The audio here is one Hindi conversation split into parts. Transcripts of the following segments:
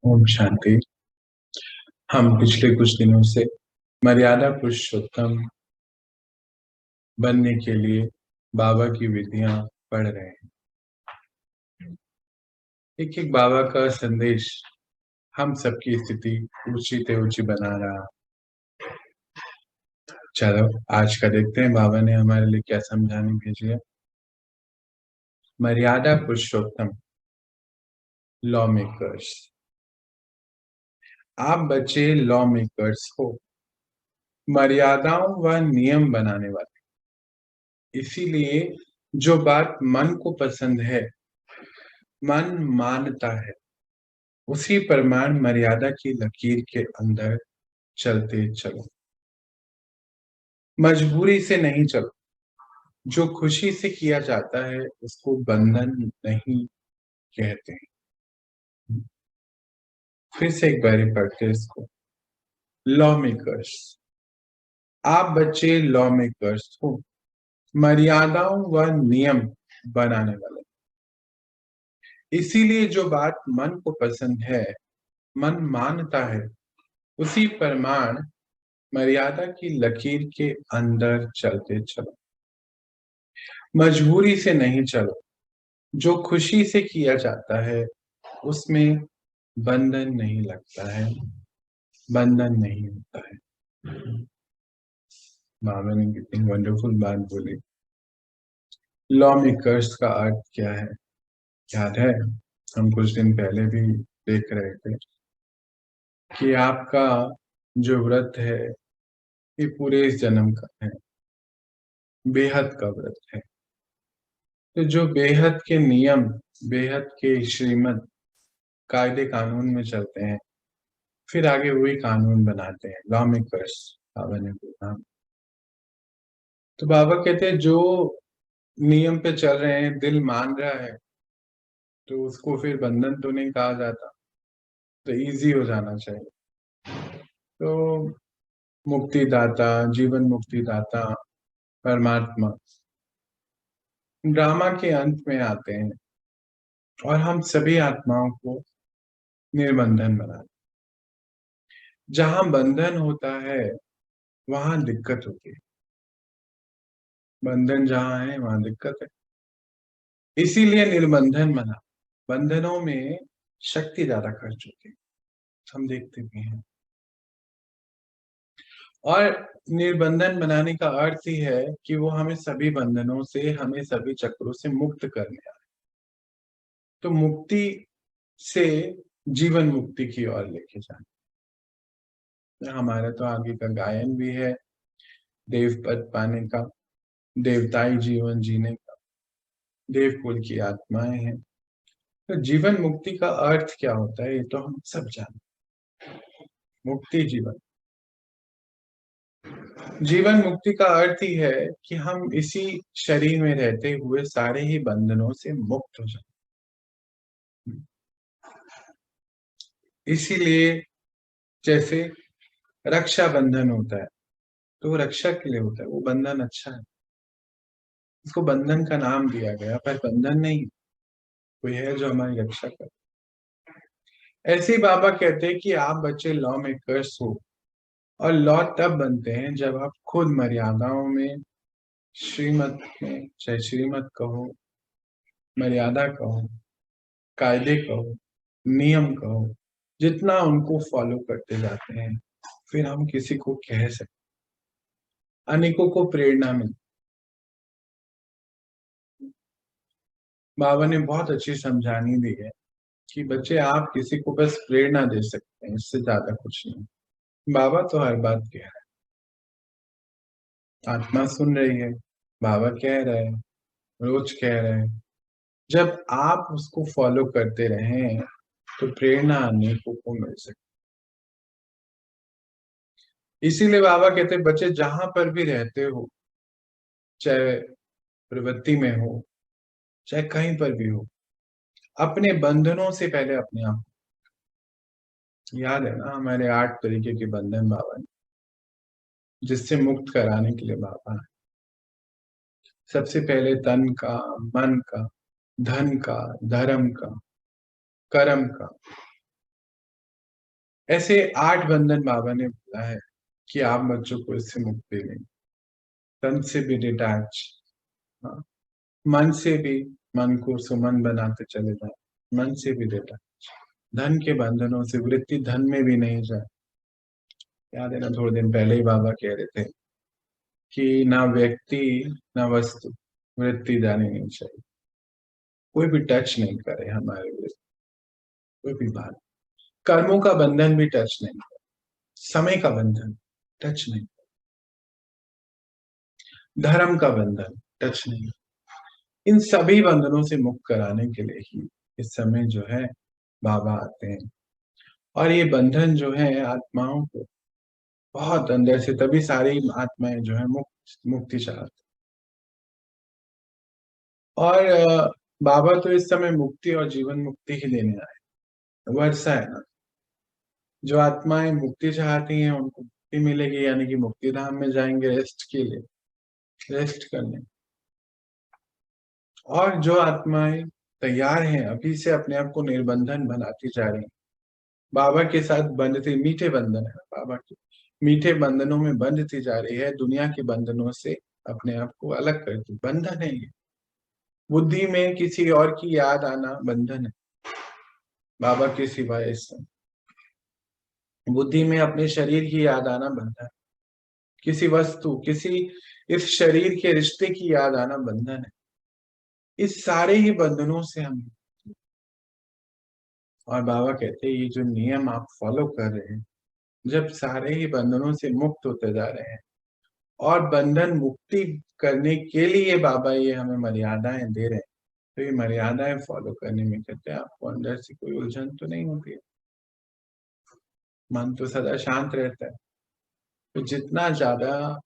ओम शांति। हम पिछले कुछ दिनों से मर्यादा पुरुषोत्तम बनने के लिए बाबा की विधियां पढ़ रहे हैं। एक एक बाबा का संदेश हम सबकी स्थिति ऊंची से ऊंची बना रहा। चलो आज का देखते हैं बाबा ने हमारे लिए क्या समझाने भेजी है। मर्यादा पुरुषोत्तम लॉ मेकर्स। आप बच्चे लॉ मेकर्स हो, मर्यादाओं व नियम बनाने वाले। इसीलिए जो बात मन को पसंद है, मन मानता है, उसी प्रमाण मर्यादा की लकीर के अंदर चलते चलो। मजबूरी से नहीं चलो। जो खुशी से किया जाता है उसको बंधन नहीं कहते हैं। फिर से एक बार पढ़ते हैं इसको। Law makers. आप बच्चे लॉ मेकर्स हो, मर्यादाओं व नियम बनाने वाले। इसीलिए जो बात मन को पसंद है, मन मानता है, उसी प्रमाण मर्यादा की लकीर के अंदर चलते चलो। मजबूरी से नहीं चलो। जो खुशी से किया जाता है उसमें बंधन नहीं लगता है, बंधन नहीं होता है। बाबा ने कितनी वंडरफुल बात बोली। लॉ मेकर्स का अर्थ क्या है याद है? हम कुछ दिन पहले भी देख रहे थे कि आपका जो व्रत है ये पूरे इस जन्म का है, बेहद का व्रत है। तो जो बेहद के नियम, बेहद के श्रीमत कायदे कानून में चलते हैं, फिर आगे वही कानून बनाते हैं, लॉ मेकर्स बाबा ने बोला। तो बाबा कहते हैं जो नियम पे चल रहे हैं, दिल मान रहा है, तो उसको फिर बंधन तो नहीं कहा जाता, तो इजी हो जाना चाहिए। तो मुक्तिदाता, जीवन मुक्तिदाता परमात्मा ड्रामा के अंत में आते हैं और हम सभी आत्माओं को निर्बंधन बनाते। जहां बंधन होता है वहां दिक्कत होती है। बंधन जहां है वहां दिक्कत है, इसीलिए निर्बंधन बना। बंधनों में शक्ति ज्यादा खर्च होती है, हम देखते भी हैं। और निर्बंधन बनाने का अर्थ ही है कि वो हमें सभी बंधनों से, हमें सभी चक्रों से मुक्त करने आए। तो मुक्ति से जीवन मुक्ति की ओर लेके जाए। हमारा तो आगे का गायन भी है, देव पद पाने का, देवताई जीवन जीने का, देव कुल की आत्माएं हैं। तो जीवन मुक्ति का अर्थ क्या होता है ये तो हम सब जानते हैं। मुक्ति जीवन, जीवन मुक्ति का अर्थ ही है कि हम इसी शरीर में रहते हुए सारे ही बंधनों से मुक्त हो जाए। इसीलिए जैसे रक्षा बंधन होता है तो वो रक्षा के लिए होता है, वो बंधन अच्छा है, इसको बंधन का नाम दिया गया, पर बंधन नहीं, कोई है जो हमारी रक्षा करे। ऐसे ही बाबा कहते हैं कि आप बच्चे लॉ मेकर्स हो, और लॉ तब बनते हैं जब आप खुद मर्यादाओं में, श्रीमत में, चाहे श्रीमत कहो, मर्यादा कहो, कायदे कहो, नियम कहो, जितना उनको फॉलो करते जाते हैं, फिर हम किसी को कह सकते, अनेकों को प्रेरणा मिलती। बाबा ने बहुत अच्छी समझानी दी है कि बच्चे आप किसी को बस प्रेरणा दे सकते हैं, इससे ज्यादा कुछ नहीं। बाबा तो हर बात कह रहा है, आत्मा सुन रही है, बाबा कह रहे हैं, रोज कह रहे हैं। जब आप उसको फॉलो करते रहें तो प्रेरणा अनेकों को मिल सकती। इसीलिए बाबा कहते हैं बच्चे जहां पर भी रहते हो, चाहे प्रवृत्ति में हो, चाहे कहीं पर भी हो, अपने बंधनों से पहले अपने आप, याद है ना हमारे 8 तरीके के बंधन बाबा ने, जिससे मुक्त कराने के लिए बाबा है। सबसे पहले तन का, मन का, धन का, धर्म का, कर्म का, ऐसे 8 बंधन बाबा ने बोला है कि आप बच्चों को इससे मुक्ति दें। तन से भी डिटैच, हाँ, मन से भी, मन को सुमन बनाते चले जाए, मन से भी डिटैच, धन के बंधनों से, वृत्ति धन में भी नहीं जाए। याद है ना, थोड़े दिन पहले ही बाबा कह रहे थे कि ना व्यक्ति ना वस्तु, वृत्ति जानी नहीं चाहिए। कोई भी टच नहीं करे हमारे लिए, कोई भी बात, कर्मों का बंधन भी टच नहीं, समय का बंधन टच नहीं, धर्म का बंधन टच नहीं। इन सभी बंधनों से मुक्त कराने के लिए ही इस समय जो है बाबा आते हैं। और ये बंधन जो है आत्माओं को बहुत अंदर से, तभी सारी आत्माएं जो है मुक्ति चाहती। और बाबा तो इस समय मुक्ति और जीवन मुक्ति ही देने आए। वर्षा है ना, जो आत्माएं मुक्ति चाहती हैं उनको मुक्ति मिलेगी, यानी कि मुक्ति धाम में जाएंगे रेस्ट के लिए, रेस्ट करने। और जो आत्माएं तैयार हैं अभी से अपने आप को निर्बंधन बनाती जा रही हैं, बाबा के साथ बंधती, मीठे बंधन है बाबा के, मीठे बंधनों में बंधती जा रही है, दुनिया के बंधनों से अपने आप को अलग करती। बंधन है ये, बुद्धि में किसी और की याद आना बंधन है बाबा के सिवाय। इस समय बुद्धि में अपने शरीर की याद आना बंधन है, किसी वस्तु, किसी इस शरीर के रिश्ते की याद आना बंधन है। इस सारे ही बंधनों से हम, और बाबा कहते हैं ये जो नियम आप फॉलो कर रहे हैं, जब सारे ही बंधनों से मुक्त होते जा रहे हैं, और बंधन मुक्ति करने के लिए बाबा ये हमें मर्यादाएं दे रहे हैं, तो ये मर्यादाएं फॉलो करने में कहते हैं आपको अंदर से कोई उलझन तो नहीं होती है, मन तो सदा शांत रहता है। तो जितना ज्यादा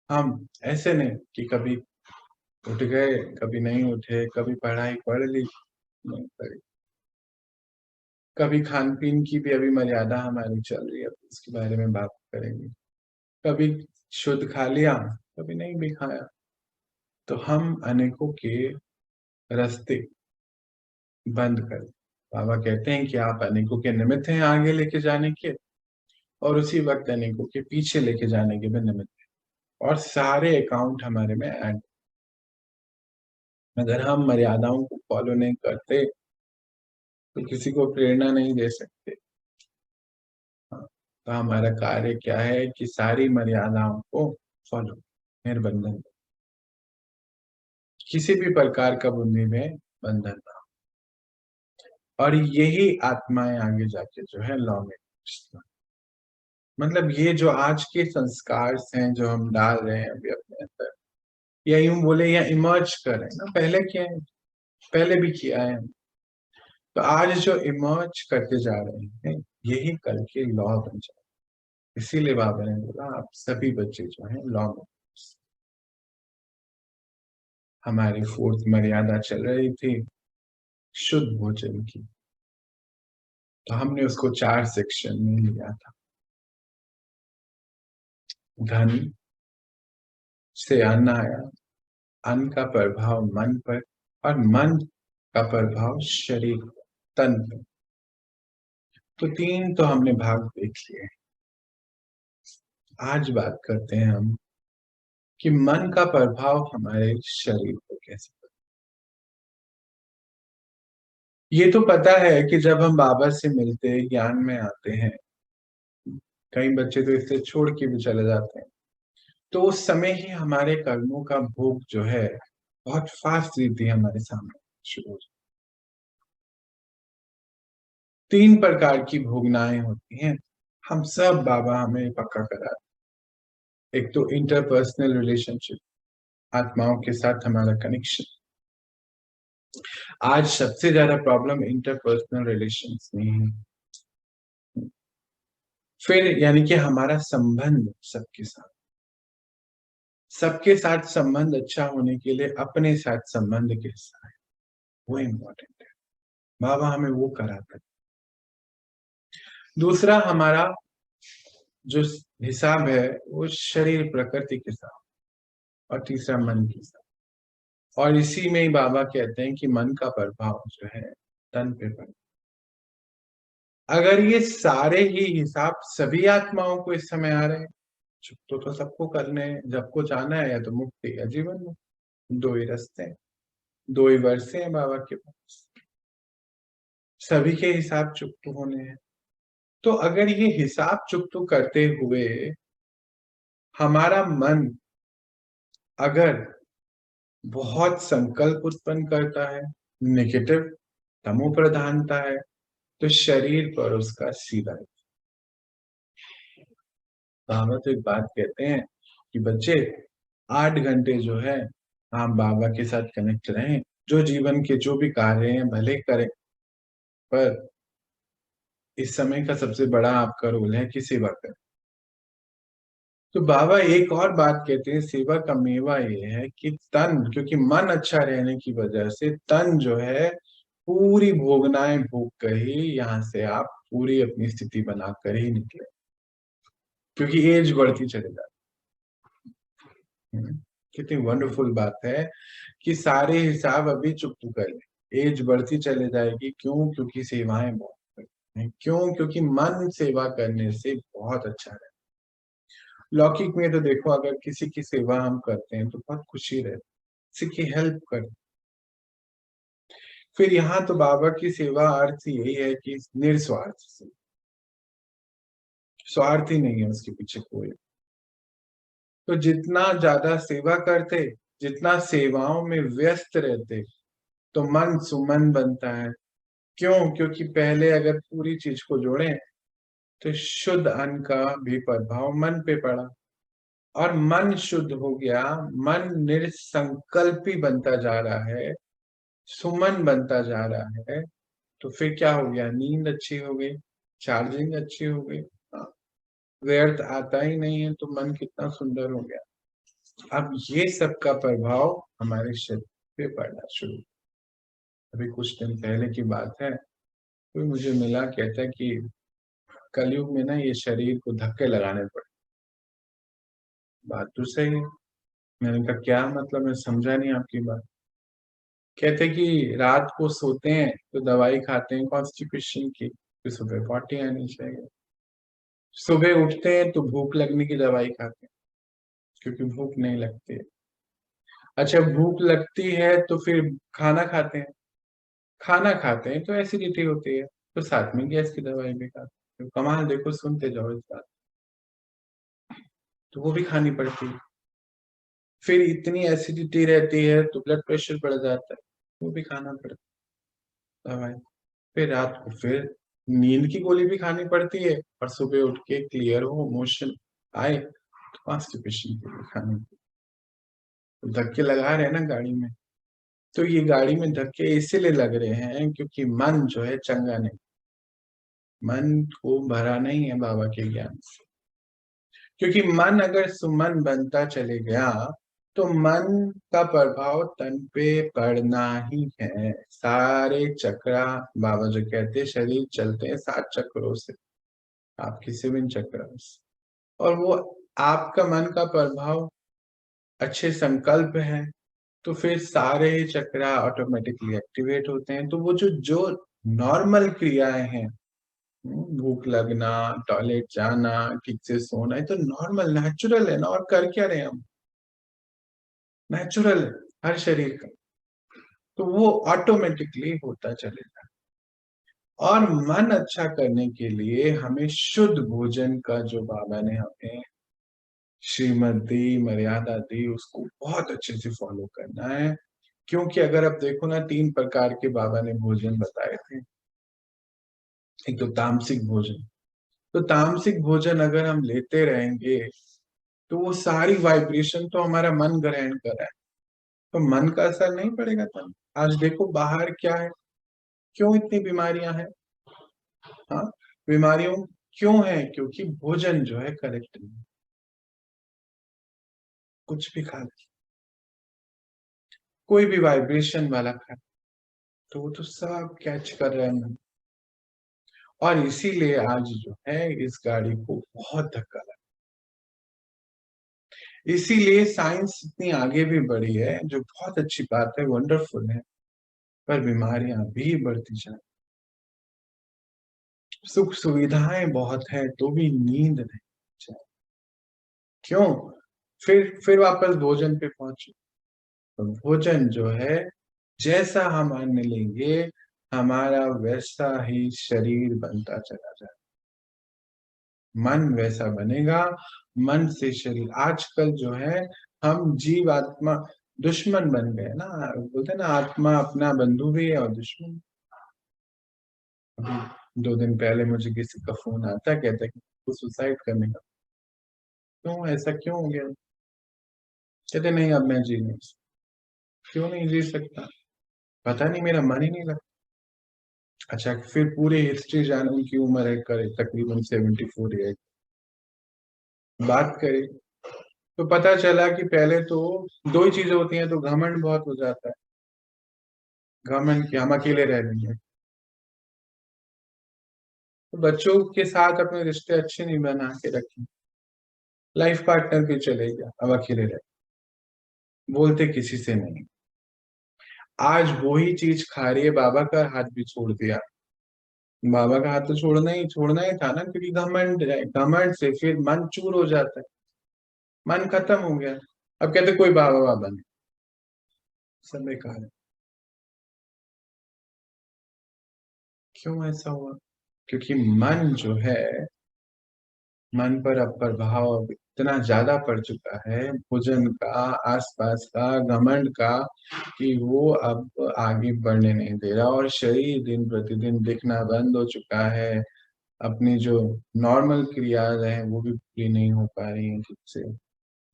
हम, ऐसे नहीं कि कभी उठ गए कभी नहीं उठे, कभी पढ़ाई पढ़ ली नहीं पढ़ी, कभी खान पीन की भी अभी मर्यादा हमारी चल रही है, इसके बारे में बात करेंगे। कभी शुद्ध खा लिया, कभी नहीं भी खाया। तो हम अनेकों के रास्ते बंद कर, बाबा कहते हैं कि आप अनेकों के निमित्त हैं आगे लेके जाने के, और उसी वक्त अनेकों के पीछे लेके जाने के भी निमित्त हैं। और सारे अकाउंट हमारे में ऐड, अगर हम मर्यादाओं को फॉलो नहीं करते तो किसी को प्रेरणा नहीं दे सकते। हाँ, तो हमारा कार्य क्या है कि सारी मर्यादाओं को फॉलो, निर्बंधन, किसी भी प्रकार का बुद्धि में बंधन ना हो। और यही आत्माएं आगे जाके जो है लॉ में, मतलब ये जो आज के संस्कार हैं जो हम डाल रहे हैं अभी अपने अंदर, या यूं बोले या इमर्ज कर रहे हैं ना, पहले किया है, पहले भी किया है। तो आज जो इमर्ज करते जा रहे हैं यही कल के लॉ बन जाए। इसीलिए बाबा ने बोला आप सभी बच्चे जो हैं लॉ में। हमारी 4th मर्यादा चल रही थी शुद्ध भोजन की, तो हमने उसको 4 सेक्शन में लिया था। धन से अन्न आया, अन्न का प्रभाव मन पर, और मन का प्रभाव शरीर, तन पर। तो 3 तो हमने भाग देख लिए। आज बात करते हैं हम कि मन का प्रभाव हमारे शरीर पर कैसे पड़ता है। ये तो पता है कि जब हम बाबा से मिलते हैं, ज्ञान में आते हैं, कई बच्चे तो इससे छोड़ के भी चले जाते हैं, तो उस समय ही हमारे कर्मों का भोग जो है बहुत फास्ट रीति हमारे सामने शुरू हो जाती है। 3 प्रकार की भोगनाएं होती हैं, हम सब बाबा हमें पक्का कराते हैं। एक तो इंटरपर्सनल रिलेशनशिप, आत्माओं के साथ हमारा कनेक्शन। आज सबसे ज्यादा प्रॉब्लम इंटरपर्सनल रिलेशंस में है। फिर यानी कि हमारा संबंध सबके साथ, सबके साथ संबंध अच्छा होने के लिए अपने साथ संबंध कैसा है वो इम्पोर्टेंट है, बाबा हमें वो कराता है। दूसरा हमारा जो हिसाब है वो शरीर प्रकृति के साथ, और तीसरा मन के साथ। और इसी में ही बाबा कहते हैं कि मन का प्रभाव जो है तन पे पड़ता है। अगर ये सारे ही हिसाब सभी आत्माओं को इस समय आ रहे हैं, तो सबको करने हैं, सबको जाना है, या तो मुक्ति या जीवन में। दो ही रास्ते हैं, दो ही वर्षे हैं बाबा के पास, सभी के हिसाब चुकतो होने हैं। तो अगर ये हिसाब चुकतो करते हुए हमारा मन अगर बहुत संकल्प उत्पन्न करता है, नेगेटिव तमो प्रधानता है, तो शरीर पर उसका सीधा। बाबा तो एक बात कहते हैं कि बच्चे 8 घंटे जो है आप बाबा के साथ कनेक्ट रहें, जो जीवन के जो भी कार्य हैं भले करें, पर इस समय का सबसे बड़ा आपका रोल है कि सेवा करें। तो बाबा एक और बात कहते हैं, सेवा का मेवा ये है कि तन, क्योंकि मन अच्छा रहने की वजह से तन जो है पूरी भोगनाएं भोग कर ही यहाँ से आप पूरी अपनी स्थिति बनाकर ही निकले, क्योंकि एज बढ़ती चले जाती है। कितनी वंडरफुल बात है कि सारे हिसाब अभी चुकतो कर ले, एज बढ़ती चले जाएगी। क्यों? क्योंकि सेवाएं बहुत करते हैं। क्यों? क्योंकि मन सेवा करने से बहुत अच्छा है। लौकिक में तो देखो, अगर किसी की सेवा हम करते हैं तो बहुत खुशी रहती, किसी की हेल्प कर। फिर यहाँ तो बाबा की सेवा अर्थ यही है कि निस्वार्थ से, स्वार्थ ही नहीं है उसके पीछे कोई। तो जितना ज्यादा सेवा करते, जितना सेवाओं में व्यस्त रहते, तो मन सुमन बनता है। क्यों? क्योंकि पहले अगर पूरी चीज को जोड़ें तो शुद्ध अन्न का भी प्रभाव मन पे पड़ा, और मन शुद्ध हो गया, मन निसंकल्पी बनता जा रहा है, सुमन बनता जा रहा है। तो फिर क्या हो गया? नींद अच्छी हो गई, चार्जिंग अच्छी हो गई, हाँ, व्यर्थ आता ही नहीं है, तो मन कितना सुंदर हो गया। अब ये सब का प्रभाव हमारे शरीर पे पड़ना शुरू। अभी कुछ दिन पहले की बात है, कोई मुझे मिला, कहता है कि कलयुग में ना ये शरीर को धक्के लगाने पड़े। बात तो सही है। मैंने कहा क्या मतलब? मैं समझा नहीं आपकी बात। कहते कि रात को सोते हैं तो दवाई खाते हैं कॉन्स्टिपेशन की, फिर सुबह पॉटी आनी चाहिए। सुबह उठते हैं तो भूख लगने की दवाई खाते हैं, क्योंकि भूख नहीं लगती है। अच्छा, भूख लगती है तो फिर खाना खाते हैं, खाना खाते हैं तो एसिडिटी होती है, तो साथ में गैस की दवाई भी खाते हैं। तो कमाल देखो, सुनते जाओ इस बात, तो वो भी खानी पड़ती है। फिर इतनी एसिडिटी रहती है तो ब्लड प्रेशर बढ़ जाता है, वो भी खाना पड़ता है दवाई। फिर रात को फिर नींद की गोली भी खानी पड़ती है, और सुबह उठ के क्लियर हो, मोशन आए, तो कॉन्स्टिपेशन की भी खानी पड़ती है। तो धक्के लगा रहे हैं ना गाड़ी में, तो ये गाड़ी में धक्के इसीलिए लग रहे हैं क्योंकि मन जो है चंगा नहीं, मन को भरा नहीं है बाबा के ज्ञान से। क्योंकि मन अगर सुमन बनता चले गया तो मन का प्रभाव तन पे पड़ना ही है। सारे चक्रा, बाबा जो कहते हैं शरीर चलते हैं 7 चक्रों से, आपकी 7 चक्र, और वो आपका मन का प्रभाव अच्छे संकल्प है, तो फिर सारे चक्रा ऑटोमेटिकली एक्टिवेट होते हैं। तो वो जो जो नॉर्मल क्रियाएं हैं, भूख लगना, टॉयलेट जाना, ठीक से सोना, ये तो नॉर्मल नेचुरल है ना। और कर क्या रहे हैं हम? नेचुरल है हर शरीर का, तो वो ऑटोमेटिकली होता चलेगा। और मन अच्छा करने के लिए हमें शुद्ध भोजन का जो बाबा ने हमें श्रीमत दी, मर्यादा दी, उसको बहुत अच्छे से फॉलो करना है। क्योंकि अगर आप देखो ना, 3 प्रकार के बाबा ने भोजन बताए थे। एक तो तामसिक भोजन, तो तामसिक भोजन अगर हम लेते रहेंगे तो वो सारी वाइब्रेशन तो हमारा मन ग्रहण कर रहा है, तो मन का असर नहीं पड़ेगा तब। आज देखो बाहर क्या है, क्यों इतनी बीमारियां हैं? हाँ, बीमारियों क्यों है? क्योंकि भोजन जो है करेक्ट नहीं, कुछ भी खा ले, कोई भी वाइब्रेशन वाला खा, तो वो तो सब कैच कर रहे हैं। और इसीलिए आज जो है इस गाड़ी को बहुत धक्का लगा। इसीलिए साइंस इतनी आगे भी बढ़ी है, जो बहुत अच्छी बात है, वंडरफुल है, पर बीमारियां भी बढ़ती जा। सुख सुविधाएं बहुत है तो भी नींद नहीं चाहिए। क्यों? फिर वापस भोजन पे पहुंचे। तो भोजन जो है, जैसा हम अन्न लेंगे हमारा वैसा ही शरीर बनता चला जाए। मन वैसा बनेगा, मन से शरीर। आजकल जो है हम जीव आत्मा दुश्मन बन गए ना, बोलते हैं ना आत्मा अपना बंधु भी है और दुश्मन। अभी 2 दिन पहले मुझे किसी का फोन आता, कहता है कि वो सुसाइड करने का। क्यों? ऐसा क्यों हो गया? कहते नहीं अब मैं जी नहीं सकता। क्यों नहीं जी सकता? पता नहीं, मेरा मन ही नहीं लगता। अच्छा, फिर पूरी हिस्ट्री जान, उनकी उम्र है करे तकरीबन 74 ईयर। बात करें तो पता चला कि पहले तो 2 ही चीजें होती हैं, तो घमंड बहुत हो जाता है। घमंड कि हम अकेले रह लेंगे, तो बच्चों के साथ अपने रिश्ते अच्छे नहीं बना के रखे, लाइफ पार्टनर भी चले गया, अब अकेले रहे, बोलते किसी से नहीं। आज वही चीज खा रही है, बाबा का हाथ भी छोड़ दिया। बाबा का हाथ तो छोड़ना ही था ना, क्योंकि घमंड है, घमंड से फिर मन चूर हो जाता है, मन खत्म हो गया। अब कहते कोई बाबा बाबा नहीं, सब बेकार है। क्यों ऐसा हुआ? क्योंकि मन जो है, मन पर अब प्रभाव इतना ज्यादा पड़ चुका है भोजन का, आसपास का, घमंड का, कि वो अब आगे बढ़ने नहीं दे रहा, और शरीर दिन प्रतिदिन दिखना बंद हो चुका है। अपनी जो नॉर्मल क्रियाएं हैं वो भी पूरी नहीं हो पा रही हैं ठीक से,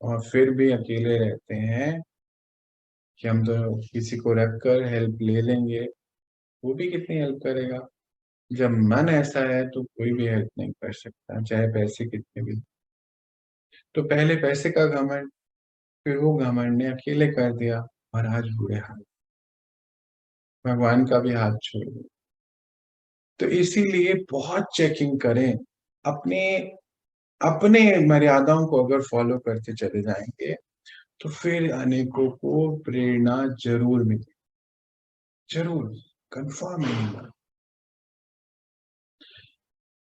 और फिर भी अकेले रहते हैं कि हम तो किसी को रख कर हेल्प ले लेंगे, वो भी कितनी हेल्प करेगा? जब मन ऐसा है तो कोई भी हेल्प नहीं कर सकता, चाहे पैसे कितने भी। तो पहले पैसे का घमंड, फिर वो घमंड ने अकेले कर दिया, और आज बुरे हाल, भगवान का भी हाथ छोड़ दिया। तो इसीलिए बहुत चेकिंग करें। अपने अपने मर्यादाओं को अगर फॉलो करते चले जाएंगे तो फिर अनेकों को प्रेरणा जरूर मिलेगी, जरूर, कंफर्म मिलेगा।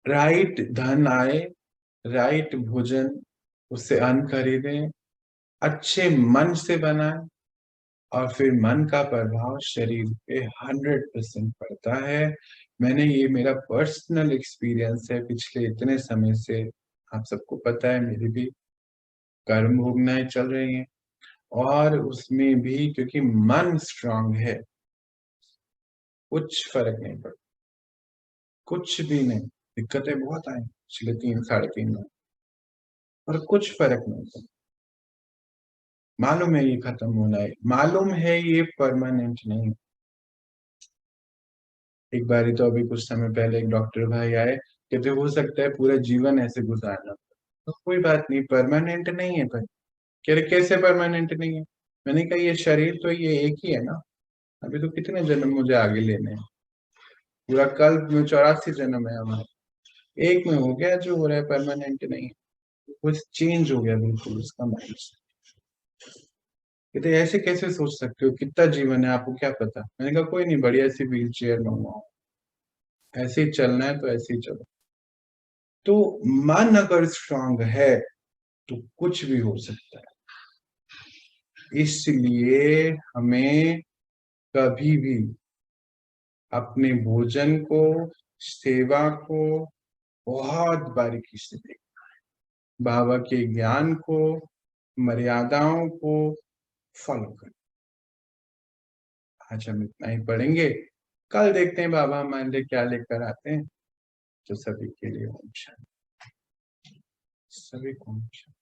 राइट धन आए, राइट भोजन, उससे अन्न खरीदें, अच्छे मन से बनाएं, और फिर मन का प्रभाव शरीर पे 100% पड़ता है। मैंने ये मेरा पर्सनल एक्सपीरियंस है पिछले इतने समय से। आप सबको पता है मेरी भी कर्म भोगनाएं चल रही हैं, और उसमें भी क्योंकि मन स्ट्रांग है, कुछ फर्क नहीं पड़ता, कुछ भी नहीं। दिक्कतें बहुत आई पिछले 3 साढ़े 3 महीने, पर कुछ फर्क नहीं पड़ता। मालूम है ये खत्म होना है, मालूम है ये परमानेंट नहीं। एक बारी तो अभी कुछ समय पहले एक डॉक्टर भाई आए, कहते हो सकता है पूरा जीवन ऐसे गुजारना। तो कोई बात नहीं, परमानेंट नहीं है भाई। कह रहे कैसे परमानेंट नहीं है? मैंने कहा ये शरीर तो ये एक ही है ना, अभी तो कितने जन्म मुझे आगे लेने हैं, पूरा कल्प में 84 जन्म है हमारे, एक में हो गया जो हो रहा है, परमानेंट नहीं है। कुछ चेंज हो गया बिल्कुल उसका माइंड। कहते ऐसे कैसे सोच सकते हो, कितना जीवन है आपको क्या पता? मैंने कहा कोई नहीं, बढ़िया सी व्हील चेयर में हूँ, ऐसे ही चलना है तो ऐसे ही चलो। तो मन अगर स्ट्रांग है तो कुछ भी हो सकता है। इसलिए हमें कभी भी अपने भोजन को, सेवा को बहुत बारीकी से देखें, बाबा के ज्ञान को, मर्यादाओं को फॉलो करें। आज हम इतना ही पढ़ेंगे, कल देखते हैं बाबा हमारे लिए क्या लेकर आते हैं। तो सभी के लिए ओम शांति, सभी को ओम शांति।